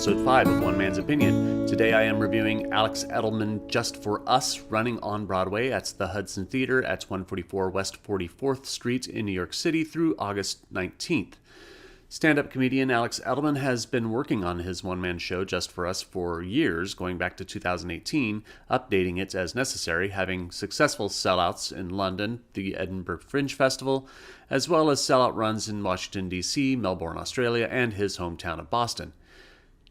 episode 5 of One Man's Opinion. Today I am reviewing Alex Edelman Just for Us, running on Broadway at the Hudson Theater at 144 West 44th Street in New York City through August 19th. Stand-up comedian Alex Edelman has been working on his one-man show Just for Us for years, going back to 2018, updating it as necessary, having successful sellouts in London, the Edinburgh Fringe Festival, as well as sellout runs in Washington, D.C., Melbourne, Australia, and his hometown of Boston.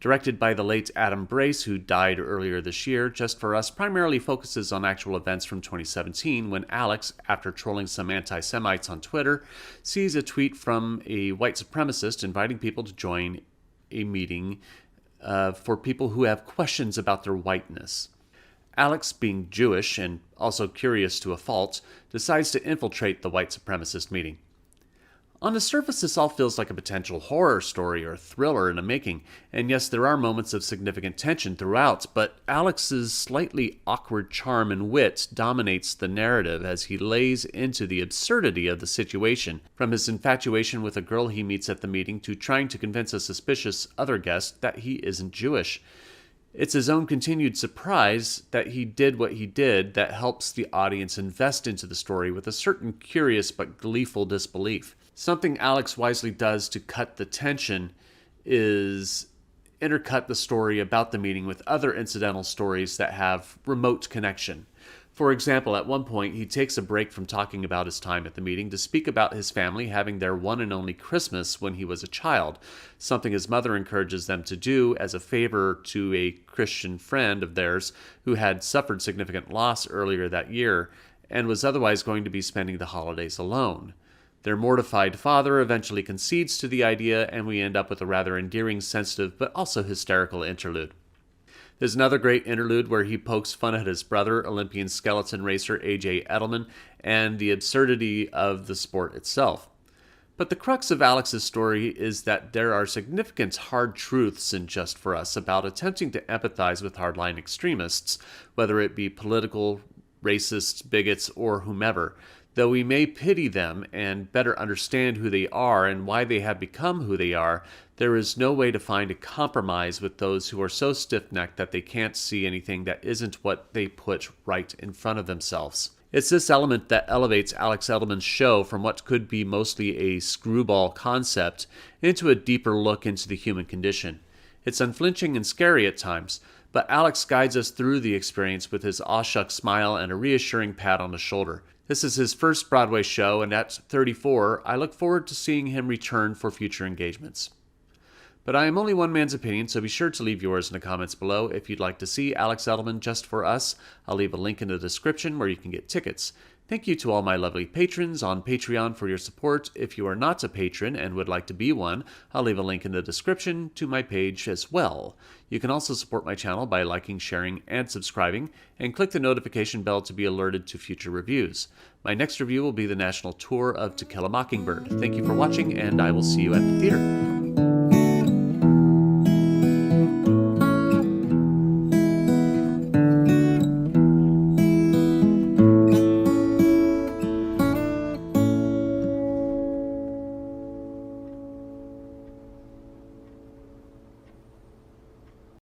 Directed by the late Adam Brace, who died earlier this year, Just for Us primarily focuses on actual events from 2017 when Alex, after trolling some anti-Semites on Twitter, sees a tweet from a white supremacist inviting people to join a meeting for people who have questions about their whiteness. Alex, being Jewish and also curious to a fault, decides to infiltrate the white supremacist meeting. On the surface, this all feels like a potential horror story or thriller in the making, and yes, there are moments of significant tension throughout, but Alex's slightly awkward charm and wit dominates the narrative as he lays into the absurdity of the situation, from his infatuation with a girl he meets at the meeting to trying to convince a suspicious other guest that he isn't Jewish. It's his own continued surprise that he did what he did that helps the audience invest into the story with a certain curious but gleeful disbelief. Something Alex wisely does to cut the tension is intercut the story about the meeting with other incidental stories that have remote connection. For example, at one point, he takes a break from talking about his time at the meeting to speak about his family having their one and only Christmas when he was a child, something his mother encourages them to do as a favor to a Christian friend of theirs who had suffered significant loss earlier that year and was otherwise going to be spending the holidays alone. Their mortified father eventually concedes to the idea, and we end up with a rather endearing, sensitive, but also hysterical interlude. There's another great interlude where he pokes fun at his brother, Olympian skeleton racer A.J. Edelman, and the absurdity of the sport itself. But the crux of Alex's story is that there are significant hard truths in Just for Us about attempting to empathize with hardline extremists, whether it be political, racists, bigots, or whomever. Though we may pity them and better understand who they are and why they have become who they are, there is no way to find a compromise with those who are so stiff-necked that they can't see anything that isn't what they put right in front of themselves. It's this element that elevates Alex Edelman's show from what could be mostly a screwball concept into a deeper look into the human condition. It's unflinching and scary at times, but Alex guides us through the experience with his aw-shuck smile and a reassuring pat on the shoulder. This is his first Broadway show, and at 34, I look forward to seeing him return for future engagements. But I am only one man's opinion, so be sure to leave yours in the comments below if you'd like to see Alex Edelman Just for Us. I'll leave a link in the description where you can get tickets. Thank you to all my lovely patrons on Patreon for your support. If you are not a patron and would like to be one, I'll leave a link in the description to my page as well. You can also support my channel by liking, sharing, and subscribing, and click the notification bell to be alerted to future reviews. My next review will be the national tour of To Kill a Mockingbird. Thank you for watching, and I will see you at the theater.